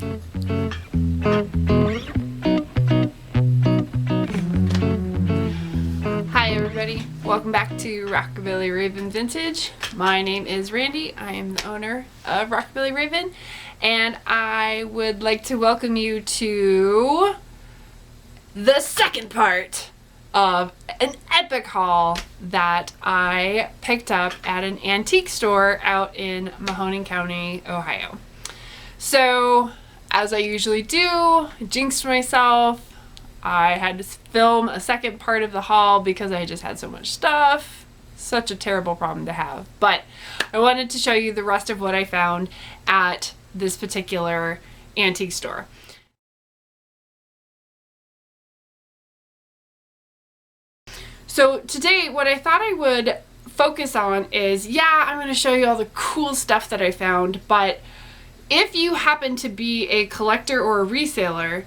Hi everybody, welcome back to Rockabilly Raven Vintage. My name is Randy. I am the owner of Rockabilly Raven, and I would like to welcome you to the second part of an epic haul that I picked up at an antique store out in Mahoning County, Ohio. So, as I usually do, I jinxed myself. I had to film a second part of the haul because I just had so much stuff. Such a terrible problem to have. But I wanted to show you the rest of what I found at this particular antique store. So today, what I thought I would focus on is, I'm going to show you all the cool stuff that I found, but if you happen to be a collector or a reseller,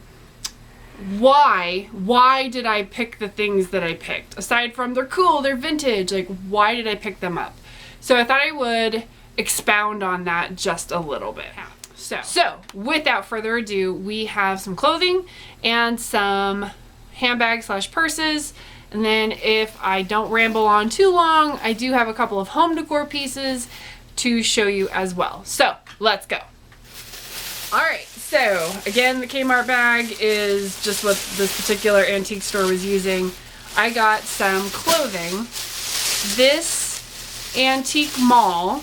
why did I pick the things that I picked? Aside from they're cool, they're vintage, like why did I pick them up? So I thought I would expound on that just a little bit. So without further ado, we have some clothing and some handbags / purses. And then if I don't ramble on too long, I do have a couple of home decor pieces to show you as well. So let's go. All right, so again, the Kmart bag is just what this particular antique store was using. I got some clothing. This antique mall,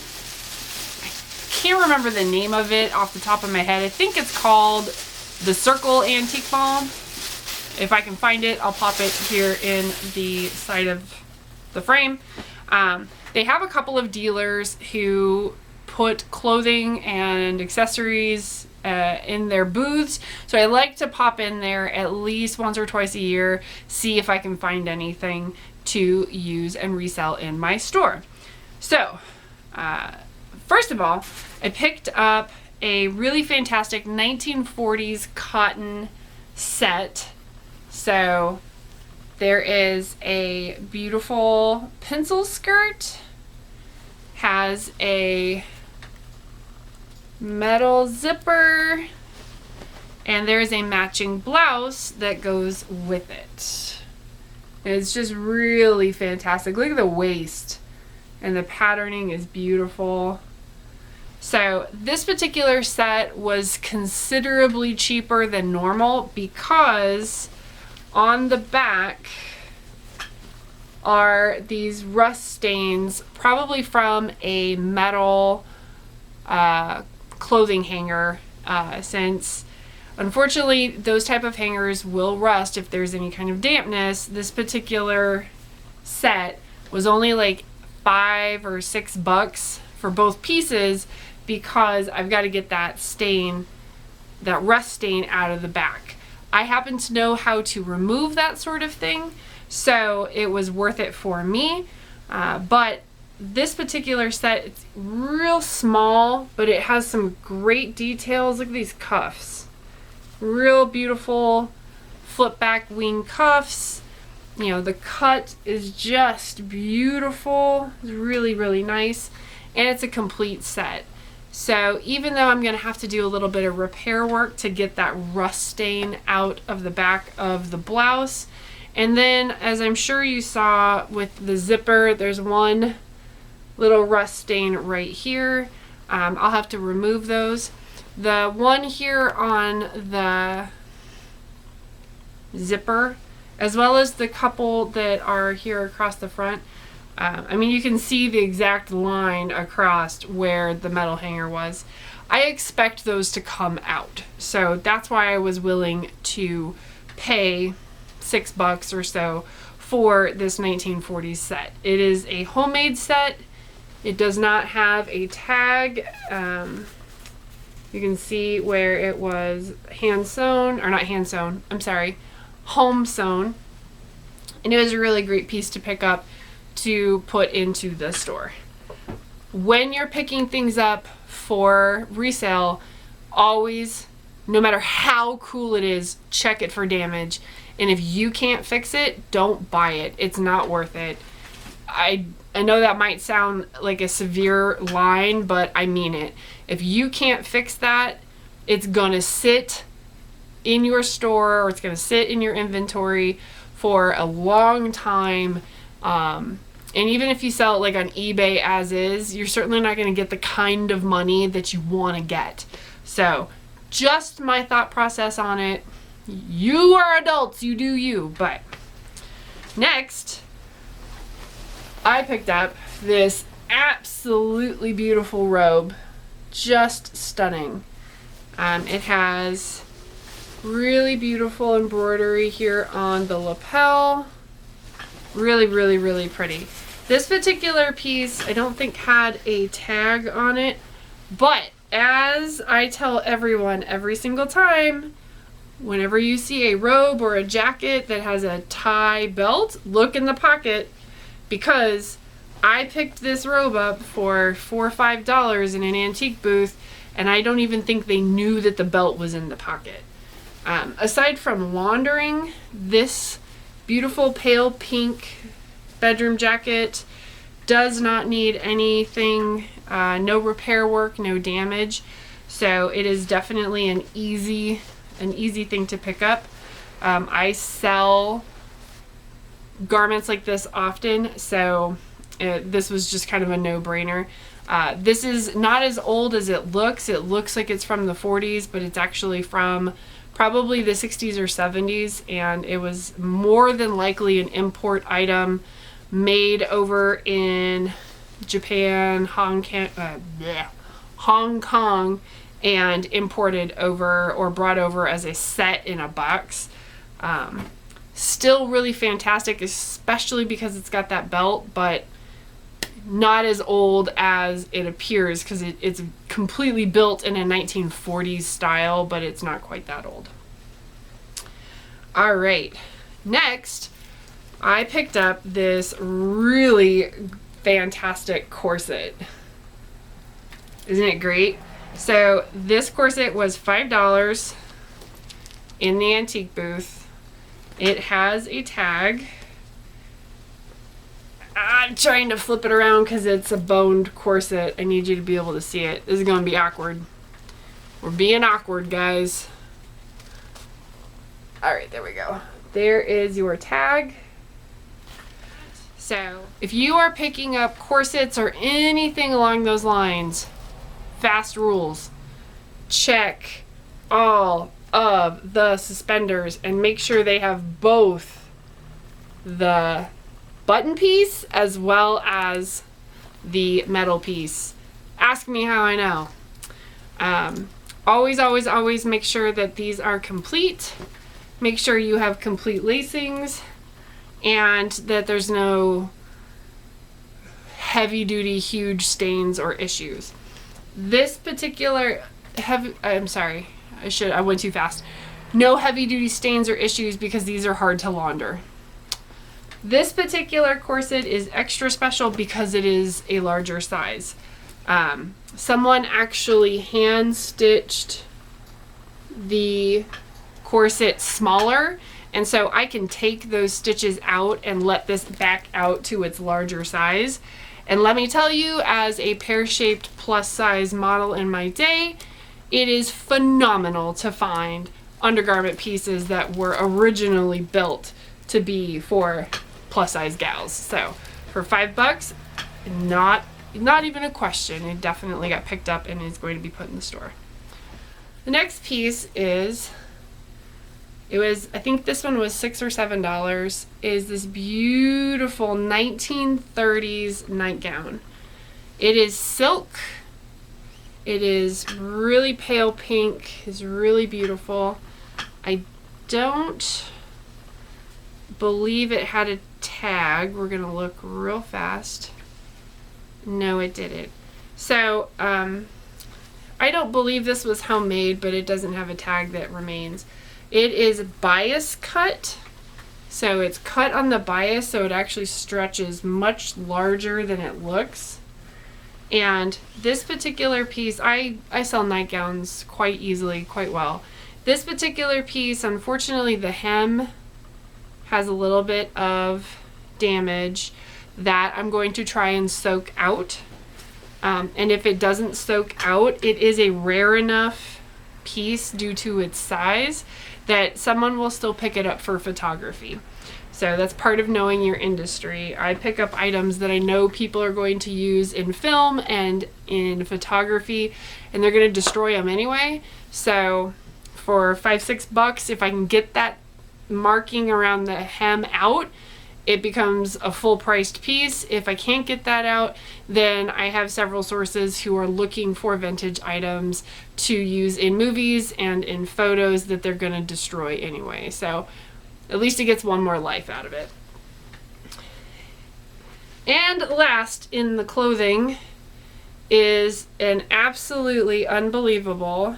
I can't remember the name of it off the top of my head. I think it's called the Circle Antique Mall. If I can find it, I'll pop it here in the side of the frame. They have a couple of dealers who put clothing and accessories in their booths, so I like to pop in there at least once or twice a year, see if I can find anything to use and resell in my store. So first of all, I picked up a really fantastic 1940s cotton set. So there is a beautiful pencil skirt, has a metal zipper, and there's a matching blouse that goes with it. It's just really fantastic. Look at the waist, and the patterning is beautiful. So this particular set was considerably cheaper than normal because on the back are these rust stains, probably from a metal clothing hanger, since unfortunately those type of hangers will rust if there's any kind of dampness. This particular set was only like $5 or $6 for both pieces because I've got to get that stain, that rust stain, out of the back. I happen to know how to remove that sort of thing, so it was worth it for me. But this particular set, it's real small, but it has some great details. Look at these cuffs. Real beautiful flip back wing cuffs. You know, the cut is just beautiful. It's really, really nice. And it's a complete set. So even though I'm going to have to do a little bit of repair work to get that rust stain out of the back of the blouse. And then, as I'm sure you saw with the zipper, there's one little rust stain right here. I'll have to remove those. The one here on the zipper, as well as the couple that are here across the front, I mean, you can see the exact line across where the metal hanger was. I expect those to come out, so that's why I was willing to pay $6 or so for this 1940s set. It is a homemade set. It does not have a tag. You can see where it was hand sewn, or not hand sewn, I'm sorry, home sewn. And it was a really great piece to pick up to put into the store. When you're picking things up for resale, always, no matter how cool it is, check it for damage. And if you can't fix it, don't buy it. It's not worth it. I know that might sound like a severe line, but I mean it. If you can't fix that, it's gonna sit in your store, or it's gonna sit in your inventory for a long time. And even if you sell it like on eBay as is, you're certainly not going to get the kind of money that you want to get. So just my thought process on it. You are adults, you do you. But next, I picked up this absolutely beautiful robe. Just stunning. It has really beautiful embroidery here on the lapel. Really, really, really pretty. This particular piece, I don't think had a tag on it, but as I tell everyone every single time, whenever you see a robe or a jacket that has a tie belt, look in the pocket, because I picked this robe up for $4 or $5 in an antique booth, and I don't even think they knew that the belt was in the pocket. Aside from laundering, this beautiful pale pink bedroom jacket does not need anything, no repair work, no damage. So it is definitely an easy thing to pick up. I sell garments like this often, so this was just kind of a no-brainer. This is not as old as it looks. It looks like it's from the 40s, but it's actually from probably the 60s or 70s, and it was more than likely an import item made over in Japan, Hong Kong, and imported over or brought over as a set in a box. Still really fantastic, especially because it's got that belt, but not as old as it appears, because it's completely built in a 1940s style, but it's not quite that old. All right, next I picked up this really fantastic corset. Isn't it great? So this corset was $5 in the antique booth. It has a tag. I'm trying to flip it around because it's a boned corset. I need you to be able to see it. This is going to be awkward. We're being awkward, guys. All right, there we go. There is your tag. So if you are picking up corsets or anything along those lines, fast rules. Check all of the suspenders and make sure they have both the button piece as well as the metal piece. Ask me how I know. Always make sure that these are complete. Make sure you have complete lacings and that there's no heavy duty huge stains or issues. This particular I went too fast. No heavy duty stains or issues because these are hard to launder. This particular corset is extra special because it is a larger size. Someone actually hand stitched the corset smaller, and so I can take those stitches out and let this back out to its larger size. And let me tell you, as a pear-shaped plus size model in my day, it is phenomenal to find undergarment pieces that were originally built to be for plus size gals. So for $5, not even a question. It definitely got picked up and is going to be put in the store. The next piece is, I think this one was $6 or $7, is this beautiful 1930s nightgown. It is silk. It is really pale pink. It's really beautiful. I don't believe it had a tag. We're gonna look real fast. No, it didn't. So I don't believe this was homemade, but it doesn't have a tag that remains. It is bias cut, so it's cut on the bias, so it actually stretches much larger than it looks. And this particular piece, I sell nightgowns quite easily, quite well. This particular piece, unfortunately, the hem has a little bit of damage that I'm going to try and soak out. And if it doesn't soak out, it is a rare enough piece due to its size, that someone will still pick it up for photography. So that's part of knowing your industry. I pick up items that I know people are going to use in film and in photography, and they're going to destroy them anyway. So for $5-6, if I can get that marking around the hem out, it becomes a full priced piece. If I can't get that out, then I have several sources who are looking for vintage items to use in movies and in photos that they're going to destroy anyway. So at least it gets one more life out of it. And last in the clothing is an absolutely unbelievable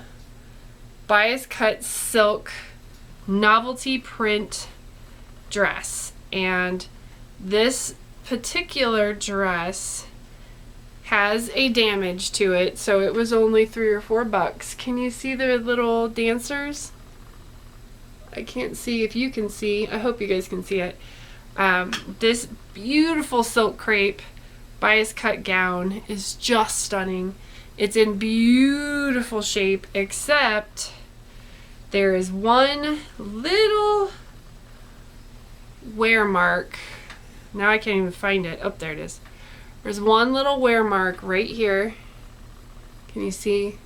bias cut silk novelty print dress. And this particular dress has a damage to it, so it was only $3 or $4. Can you see the little dancers? I can't see if you can see. I hope you guys can see it. This beautiful silk crepe bias cut gown is just stunning. It's in beautiful shape, except there is one little wear mark. Now I can't even find it. Oh, there it is. There's one little wear mark right here. Can you see?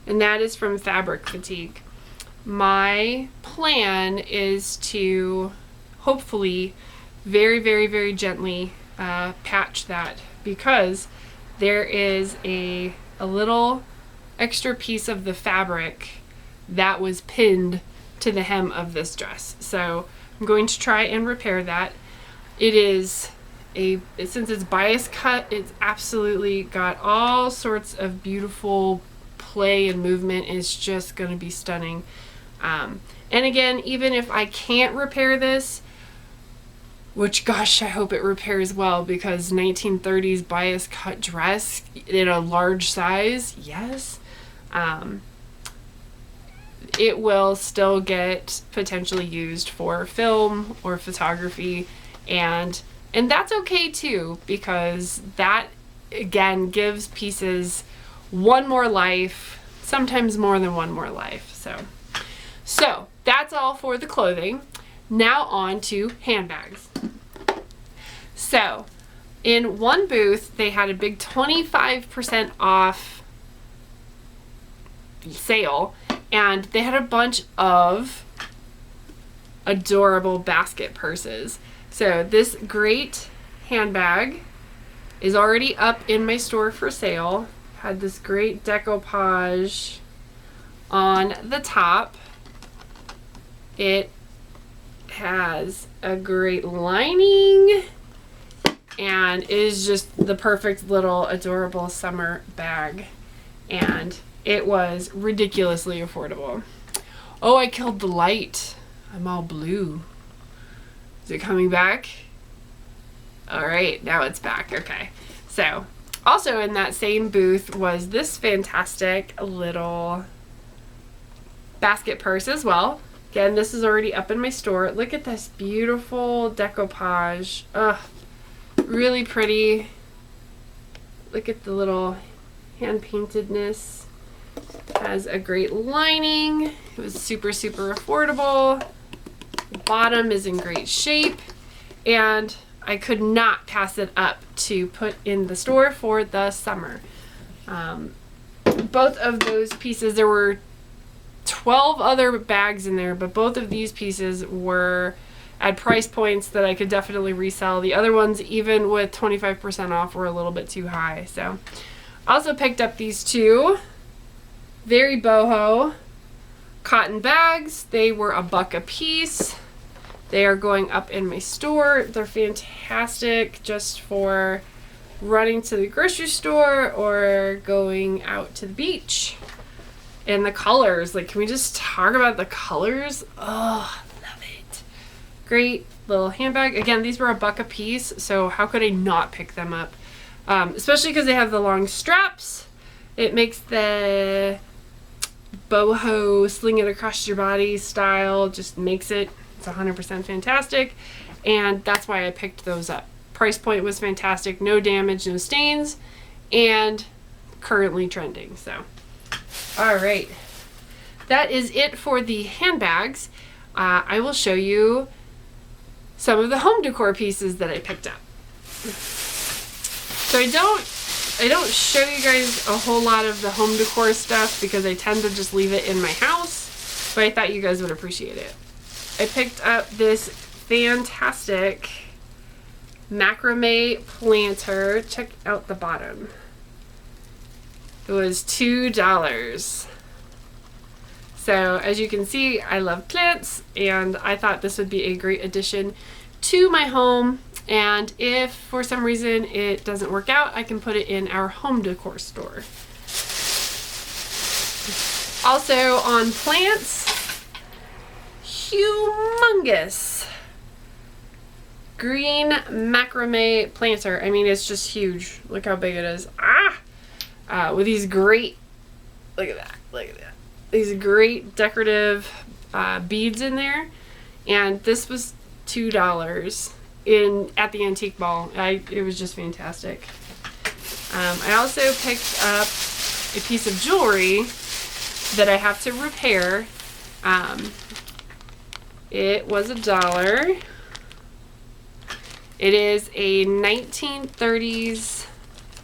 And that is from fabric fatigue. My plan is to hopefully very, very, very gently patch that, because there is a little extra piece of the fabric that was pinned to the hem of this dress. So I'm going to try and repair that. It is since it's bias cut, it's absolutely got all sorts of beautiful play and movement. It's just going to be stunning. And again, even if I can't repair this, which gosh, I hope it repairs well, because 1930s bias cut dress in a large size, yes, it will still get potentially used for film or photography, and that's okay too, because that again gives pieces one more life, sometimes more than one more life. So that's all for the clothing. Now on to handbags. So in one booth, they had a big 25% off sale, and they had a bunch of adorable basket purses. So this great handbag is already up in my store for sale. Had this great decoupage on the top. It has a great lining and is just the perfect little adorable summer bag, and it was ridiculously affordable. Oh, I killed the light. I'm all blue. Is it coming back? All right, now it's back. Okay. So also in that same booth was this fantastic little basket purse as well. Again, this is already up in my store. Look at this beautiful decoupage. Ugh, really pretty. Look at the little hand paintedness. Has a great lining. It was super, super affordable. The bottom is in great shape, and I could not pass it up to put in the store for the summer. Both of those pieces, there were 12 other bags in there, but both of these pieces were at price points that I could definitely resell. The other ones, even with 25% off, were a little bit too high. So I also picked up these two very boho cotton bags. They were $1 a piece. They are going up in my store. They're fantastic just for running to the grocery store or going out to the beach. And the colors, like, can we just talk about the colors? Oh, love it. Great little handbag. Again, these were $1 a piece, so how could I not pick them up? Especially because they have the long straps. It makes the boho sling it across your body style, just makes it, it's 100% fantastic. And that's why I picked those up. Price point was fantastic, no damage, no stains, and currently trending. So all right, that is it for the handbags. I will show you some of the home decor pieces that I picked up. So I don't show you guys a whole lot of the home decor stuff because I tend to just leave it in my house, but I thought you guys would appreciate it. I picked up this fantastic Macrame Planter. Check out the bottom. It was $2. So as you can see, I love plants, and I thought this would be a great addition to my home. And if for some reason it doesn't work out, I can put it in our home decor store. Also on plants, humongous green macrame planter. I mean, it's just huge. Look how big it is. With these great, look at that. These great decorative beads in there. And this was $2 at the antique mall. It was just fantastic. I also picked up a piece of jewelry that I have to repair. It was $1. It is a 1930s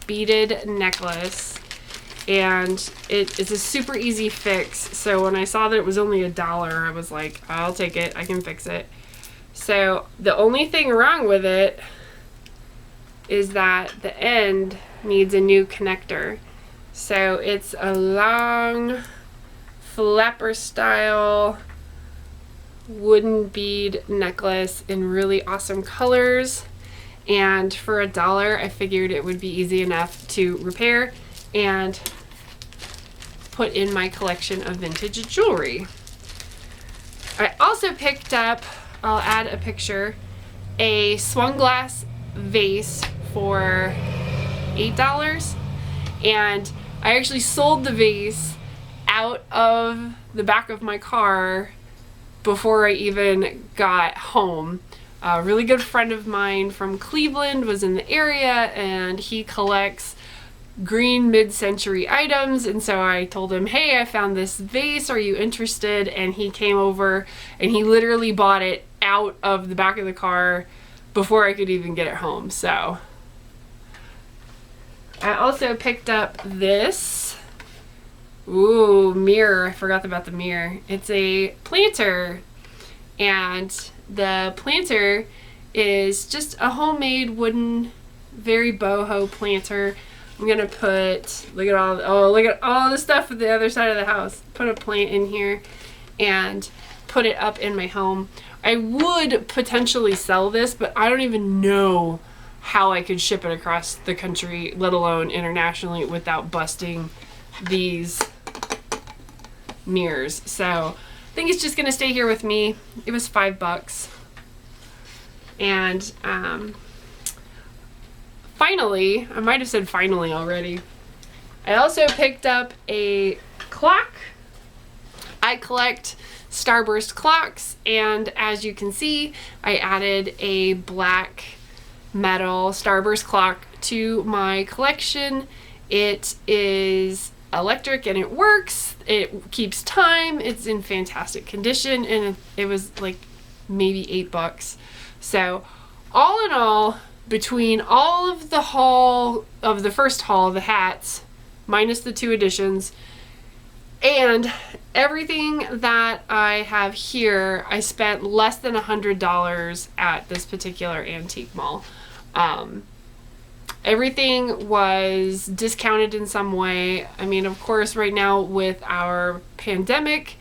beaded necklace, and it is a super easy fix. So when I saw that it was only $1, I was like, I'll take it, I can fix it. So the only thing wrong with it is that the end needs a new connector. So it's a long flapper style wooden bead necklace in really awesome colors, and for $1 I figured it would be easy enough to repair and put in my collection of vintage jewelry. I also picked up, I'll add a picture, a Swan glass vase for $8, and I actually sold the vase out of the back of my car before I even got home. A really good friend of mine from Cleveland was in the area, and he collects green mid-century items, and so I told him, hey, I found this vase, are you interested? And he came over and he literally bought it out of the back of the car before I could even get it home. So I also picked up this mirror. I forgot about the mirror. It's a planter, and the planter is just a homemade wooden, very boho planter. I'm gonna put, look at all the stuff at the other side of the house. Put a plant in here and put it up in my home. I would potentially sell this, but I don't even know how I could ship it across the country, let alone internationally, without busting these mirrors. So I think it's just gonna stay here with me. It was $5. And finally, I might have said finally already, I also picked up a clock. I collect starburst clocks, and as you can see, I added a black metal starburst clock to my collection. It is electric and it works. It keeps time. It's in fantastic condition, and it was like maybe $8. So all in all, between all of the haul of the first haul, the hats, minus the 2 additions, and everything that I have here, I spent less than $100 at this particular antique mall. Everything was discounted in some way. I mean, of course, right now with our pandemic,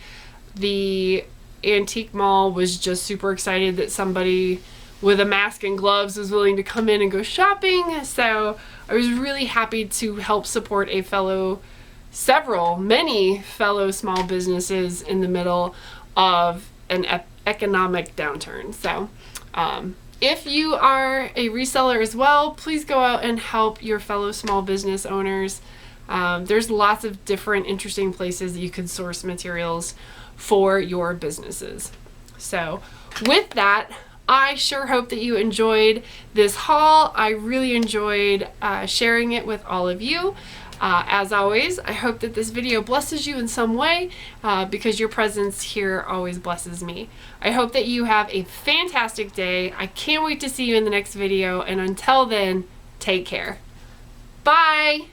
the antique mall was just super excited that somebody with a mask and gloves was willing to come in and go shopping. So I was really happy to help support many fellow small businesses in the middle of an economic downturn. So if you are a reseller as well, please go out and help your fellow small business owners. There's lots of different interesting places that you can source materials for your businesses. So with that, I sure hope that you enjoyed this haul. I really enjoyed sharing it with all of you. As always, I hope that this video blesses you in some way because your presence here always blesses me. I hope that you have a fantastic day. I can't wait to see you in the next video, and until then, take care. Bye!